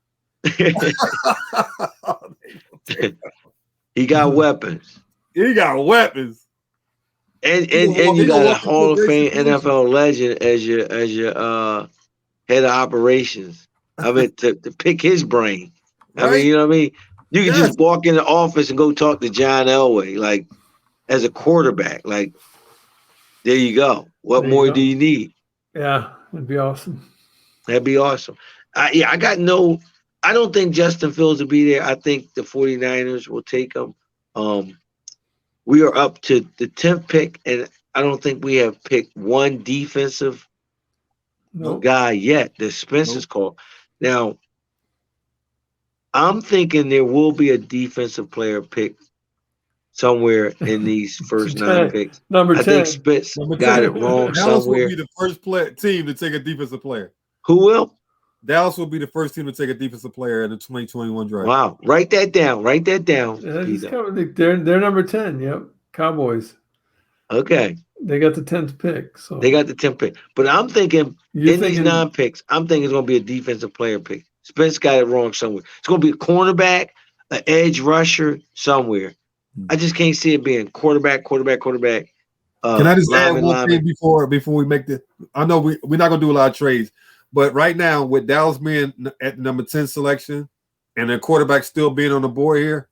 He got weapons. He got weapons. And you got a Hall of Fame NFL legend as your head of operations. I mean, to pick his brain. Right? I mean, you know what I mean? You can just walk in the office and go talk to John Elway, like as a quarterback. Like, there you go. What more do you need? Yeah, that'd be awesome. That'd be awesome. I don't think Justin Fields will be there. I think the 49ers will take him. We are up to the 10th pick, and I don't think we have picked one defensive guy yet that Spencer's called. Now, I'm thinking there will be a defensive player picked somewhere in these first 9 picks. Number 10. I think Spence got it wrong Dallas somewhere. Will be the first team to take a defensive player. Who will? Dallas will be the first team to take a defensive player in the 2021 draft. Wow. Write that down. They're number 10. Yep. Cowboys. Okay. They got the 10th pick. So they got the 10th pick. But I'm thinking these 9 picks, I'm thinking it's going to be a defensive player pick. Spence got it wrong somewhere. It's going to be a cornerback, an edge rusher somewhere. I just can't see it being quarterback. Can I just add one thing before we make the? I know we're not going to do a lot of trades. But right now, with Dallas being at the number 10 selection and their quarterback still being on the board here,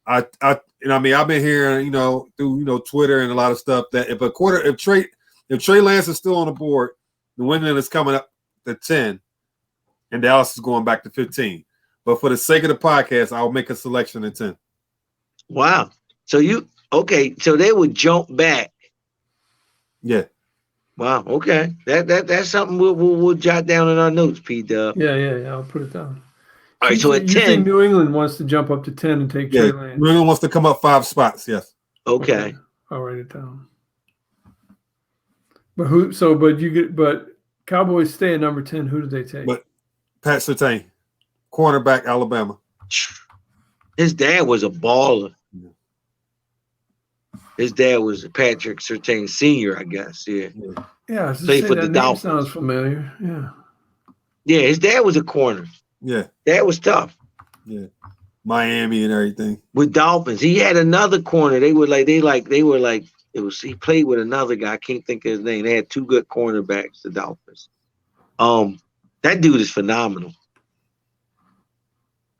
I've been hearing, through Twitter and a lot of stuff that if Trey Lance is still on the board, the winner is coming up to 10. and Dallas is going back to 15. But for the sake of the podcast, I'll make a selection at 10. Wow. So so they would jump back. Yeah. Wow. Okay. That's something we'll jot down in our notes, P-Dub. Yeah. I'll put it down. All right. So at 10, you think New England wants to jump up to 10 and take Trey Lance? New England wants to come up 5 spots. Yes. Okay. I'll write it down. But Cowboys stay at number 10. Who do they take? But Pat Surtain, cornerback, Alabama. His dad was a baller. His dad was Patrick Surtain Sr., I guess. Yeah. Yeah. Played for the Dolphins. Sounds familiar. Yeah. Yeah, his dad was a corner. Yeah. That was tough. Yeah. Miami and everything. With Dolphins. He had another corner. He played with another guy. I can't think of his name. They had 2 good cornerbacks, the Dolphins. That dude is phenomenal.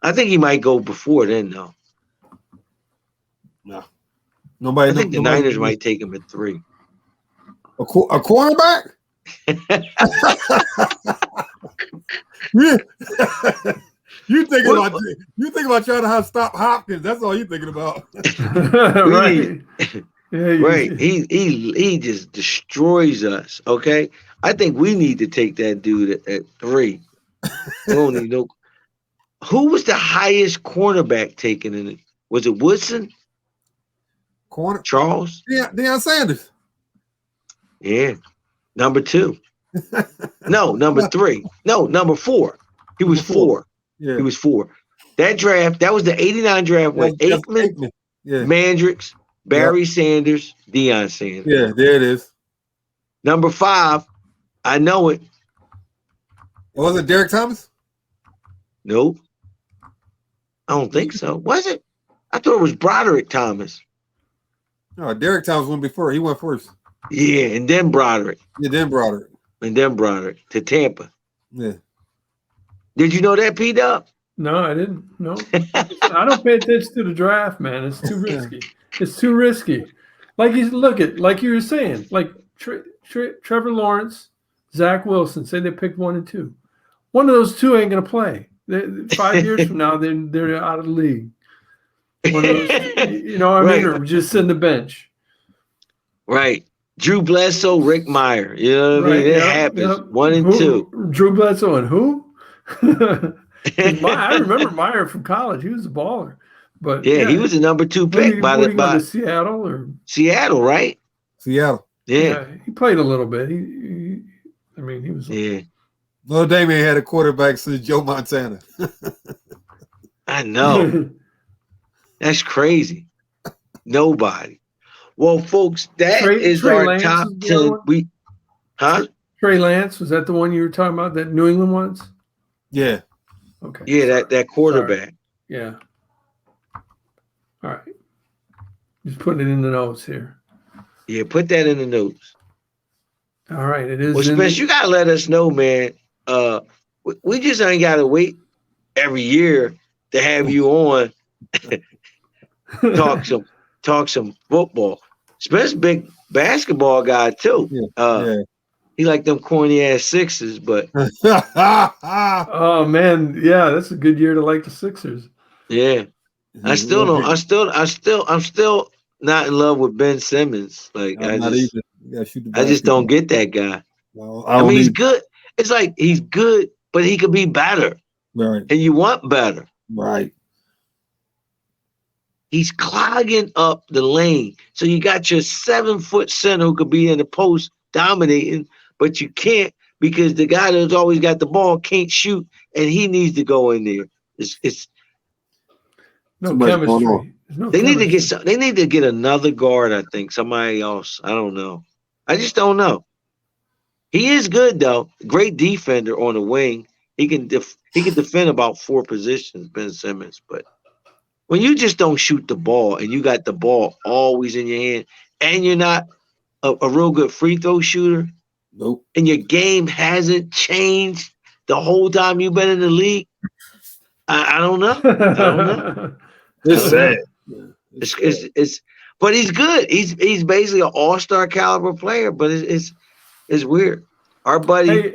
I think he might go before then, though. No. I think the Niners might take him at 3. A cornerback? Yeah. You think about trying to stop Hopkins? That's all you're thinking about. Right. Right. He just destroys us. Okay. I think we need to take that dude at 3. We don't need no. Who was the highest cornerback taken in it? Was it Woodson? Charles? Yeah, Deion Sanders. Yeah. Number 2. No, number 3. No, number 4. He was 4. Yeah. He was 4. That draft, that was the 89 draft with Aikman, Mandrix, Barry Sanders, Deion Sanders. Yeah, there it is. Number 5, I know it. Was it Derek Thomas? Nope. I don't think so. Was it? I thought it was Broderick Thomas. No, Derek Thomas went before. He went first. Yeah, and then Broderick. Yeah, then Broderick. And then Broderick to Tampa. Yeah. Did you know that, P-Dub? No, I didn't. No. I don't pay attention to the draft, man. It's too risky. It's too risky. Like you were saying, like Trevor Lawrence, Zach Wilson, say they picked 1 and 2. One of those 2 ain't going to play. 5 years from now, they're out of the league. One of those, or just sit in the bench. Right. Drew Bledsoe, Rick Meyer. You know what I mean? It happens. 1 and 2. Drew Bledsoe and who? I remember Meyer from college. He was a baller. But he was the number 2 pick by Seattle or Seattle, right? Seattle. Yeah. He played a little bit. He was. Yeah. Notre Dame had a quarterback since Joe Montana. I know. That's crazy. Nobody. Well, folks, that is our Lance top 10. Trey Lance, was that the one you were talking about that New England wants? Yeah. Okay. Yeah, that quarterback. Sorry. Yeah. All right. Just putting it in the notes here. Yeah, put that in the notes. All right. It is. Well, Spence, you gotta let us know, man. We just ain't gotta wait every year to have you on. talk some football. Spence big basketball guy too. He like them corny ass Sixers, but oh man, yeah, that's a good year to like the Sixers. Yeah. I still don't. I'm still not in love with Ben Simmons. Like I just don't get that guy. Well, I mean, he's good. It's like he's good, but he could be better. Right. And you want better. Right. He's clogging up the lane. So you got your 7-foot center who could be in the post dominating, but you can't because the guy that's always got the ball can't shoot, and he needs to go in there. It's no chemistry. They need to get another guard. I think somebody else. I don't know. I just don't know. He is good though. Great defender on the wing. He can defend about 4 positions. Ben Simmons, but when you just don't shoot the ball and you got the ball always in your hand, and you're not a real good free throw shooter, nope, and your game hasn't changed the whole time you've been in the league, I don't know. I don't know. It's sad. But he's good. He's basically an all-star caliber player, but it's weird. Our buddy.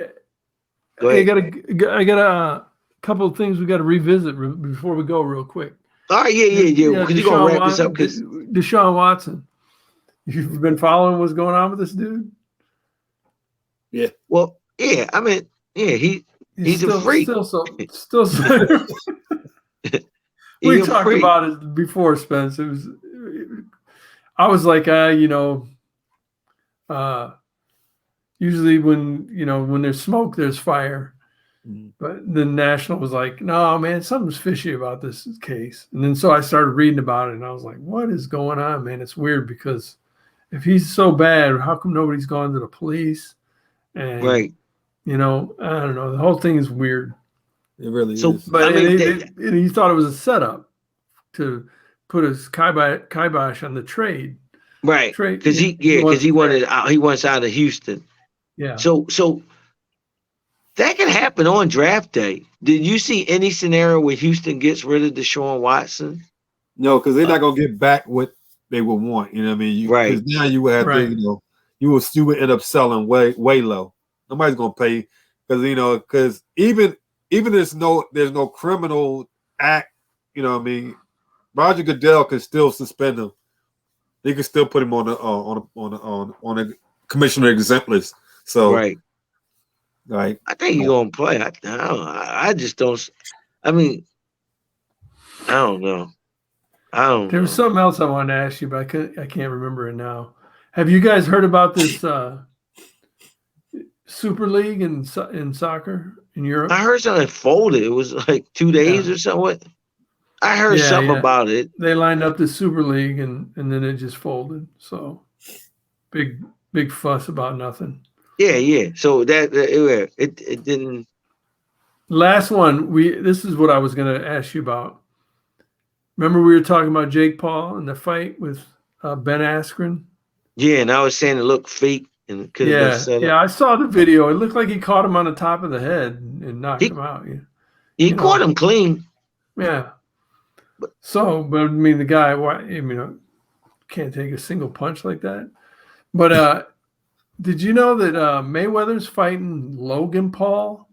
Go ahead. I got a couple of things we got to revisit before we go real quick. All right, yeah. Because you're going to wrap this up. Desean Watson. You've been following what's going on with this dude? Yeah. Well, yeah. I mean, yeah, he's still, a freak. Still we talked about it before, Spence. I was like, usually when there's smoke, there's fire. Mm-hmm. But the National was like, no, man, something's fishy about this case. And then so I started reading about it, and I was like, what is going on, man? It's weird because if he's so bad, how come nobody's gone to the police? And, right. I don't know. The whole thing is weird. It really is. But and he thought it was a setup to put his kibosh on the trade. Right. Because he wants out of Houston. Yeah. So that can happen on draft day. Did you see any scenario where Houston gets rid of Desean Watson? No, because they're not gonna get back what they would want. You know what I mean? Right. Because now you would have to, you would end up selling way low. Nobody's gonna pay because even there's no criminal act. You know what I mean? Roger Goodell can still suspend him. They can still put him on a commissioner exempt list. So right. I think he's gonna play. I just don't. I mean, I don't know. There was something else I wanted to ask you, but I can't remember it now. Have you guys heard about this Super League in soccer in Europe? I heard something folded. It was like 2 days or something. I heard something about it. They lined up the Super League and then it just folded. So big fuss about nothing. Yeah. So it didn't. Last one. This is what I was going to ask you about. Remember we were talking about Jake Paul and the fight with Ben Askren? Yeah, and I was saying it looked fake and it could have been set up. Yeah, I saw the video. It looked like he caught him on the top of the head and knocked him out. He caught him clean. Yeah. But I mean, the guy, can't take a single punch like that. But did you know that Mayweather's fighting Logan Paul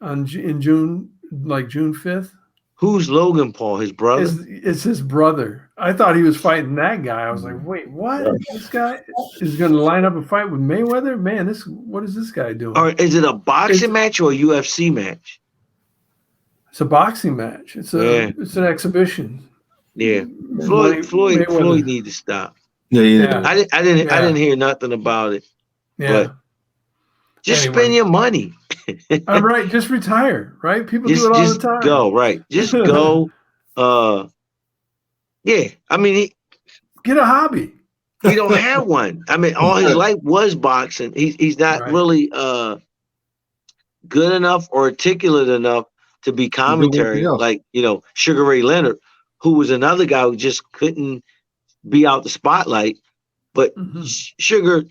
in June, like June 5th? Who's Logan Paul? His brother? It's his brother. I thought he was fighting that guy. I was like, wait, what? This guy is going to line up a fight with Mayweather? Man, what is this guy doing? Or is it a boxing match or a UFC match? It's a boxing match. It's an exhibition. Yeah, Floyd need to stop. Yeah. I didn't hear nothing about it. Yeah. But just spend your money. All right, just retire. Right? People do it all the time. Go right. Just go. Yeah. I mean, get a hobby. He don't have one. I mean, all his life was boxing. He's not really good enough or articulate enough to be commentary, like Sugar Ray Leonard, who was another guy who just couldn't be out the spotlight. But Sugar,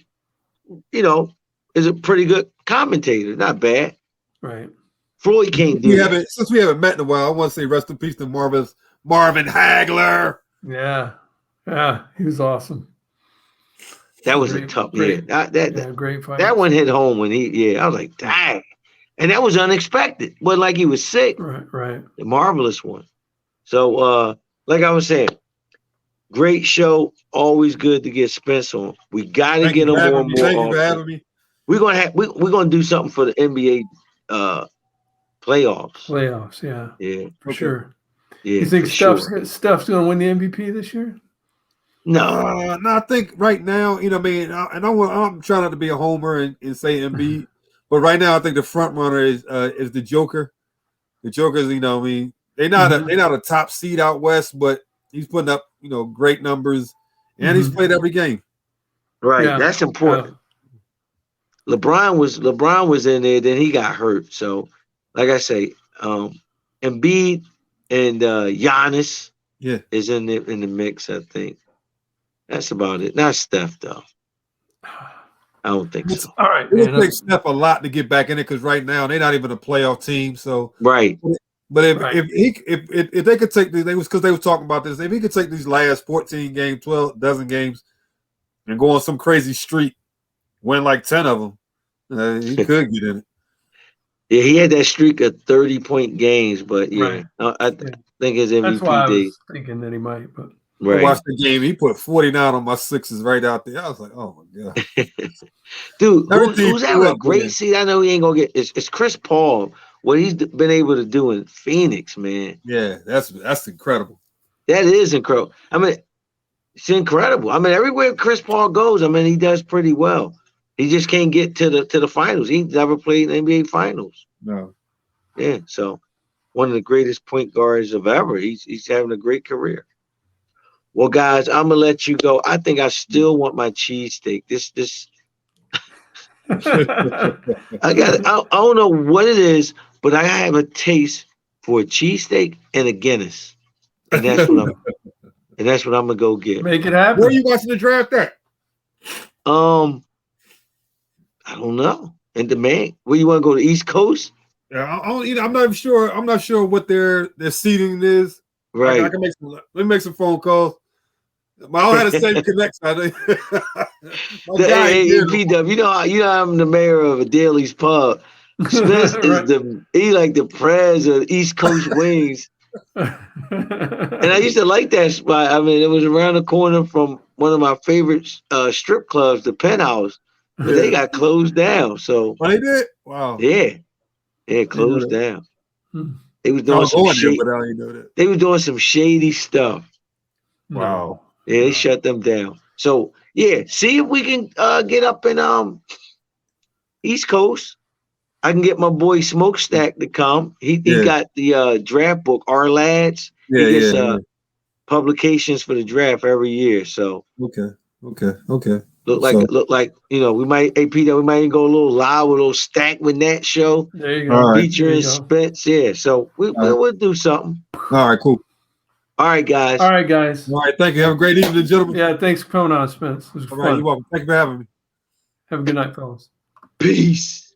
is a pretty good commentator, not bad. Right. Floyd can't do it. Since we haven't met in a while, I want to say rest in peace to Marvin Hagler. Yeah, he was awesome. That was a tough. Great fight. That one hit home when I was like, dang. And that was unexpected. Wasn't like he was sick. Right. The marvelous one. So, like I was saying, great show. Always good to get Spence on. We got to get him more and more. Thank you for having me. We're gonna do something for the NBA playoffs. Playoffs, yeah, for sure. Yeah, you think Steph's gonna win the MVP this year? No, no. I think right now, I'm trying not to be a homer and say Embiid, but right now I think the front runner is the Joker. The Joker's, they're not a top seed out west, but he's putting up great numbers, and he's played every game. Right, that's important. LeBron was in there, then he got hurt. So, like I say, Embiid and Giannis is in the mix, I think. That's about it. Not Steph, though. I don't think so. All right. It would take Steph a lot to get back in it because right now they're not even a playoff team. So right. But if they could take these, because they were talking about this, if he could take these last 14 games, 12 dozen games, and go on some crazy streak, win like 10 of them, he could get in it. Yeah, he had that streak of 30-point games, but yeah, Right. I think his MVP That's why I day. was thinking that he might, but Right. I watched the game. He put 49 on my sixes right out there. I was like, oh my god, dude, who's having a great season? I know he ain't gonna get. It's Chris Paul. What he's been able to do in Phoenix, man. Yeah, that's incredible. That is incredible. I mean, it's incredible. I mean, everywhere Chris Paul goes, I mean, he does pretty well. He just can't get to the finals. He never played in the NBA finals. No. Yeah, so one of the greatest point guards of ever. He's having a great career. Well, guys, I'm gonna let you go. I think I still want my cheesesteak. This I don't know what it is, but I have a taste for a cheesesteak and a Guinness. And that's what I'm gonna go get. Make it happen. Where are you watching the draft at? I don't know. And the man, where you want to go? The East Coast? Yeah, I'm not sure. I'm not sure what their seating is. Right. I can let me make some phone calls. I don't have the same connection. Hey, P-Dub, you know I'm the mayor of a Daly's Pub. Spence is he like the prez of East Coast wings. And I used to like that spot. I mean, it was around the corner from one of my favorite strip clubs, the Penthouse. But they got closed down. So they did? Wow. Yeah, closed down. They was doing They was doing some shady stuff. Wow. Yeah, they shut them down. So yeah, see if we can get up in East Coast. I can get my boy Smokestack to come. He got the draft book, Our Lads. Yeah, he gets publications for the draft every year. So okay. Look like we might we might go a little live with a little Stack with Nat show. There you go. Featuring Spence. Yeah. So we'll do something. All right, cool. All right, guys. All right, thank you. Have a great evening, gentlemen. Yeah, thanks for coming on, Spence. It was fun. Right, you're welcome. Thank you for having me. Have a good night, fellas. Peace.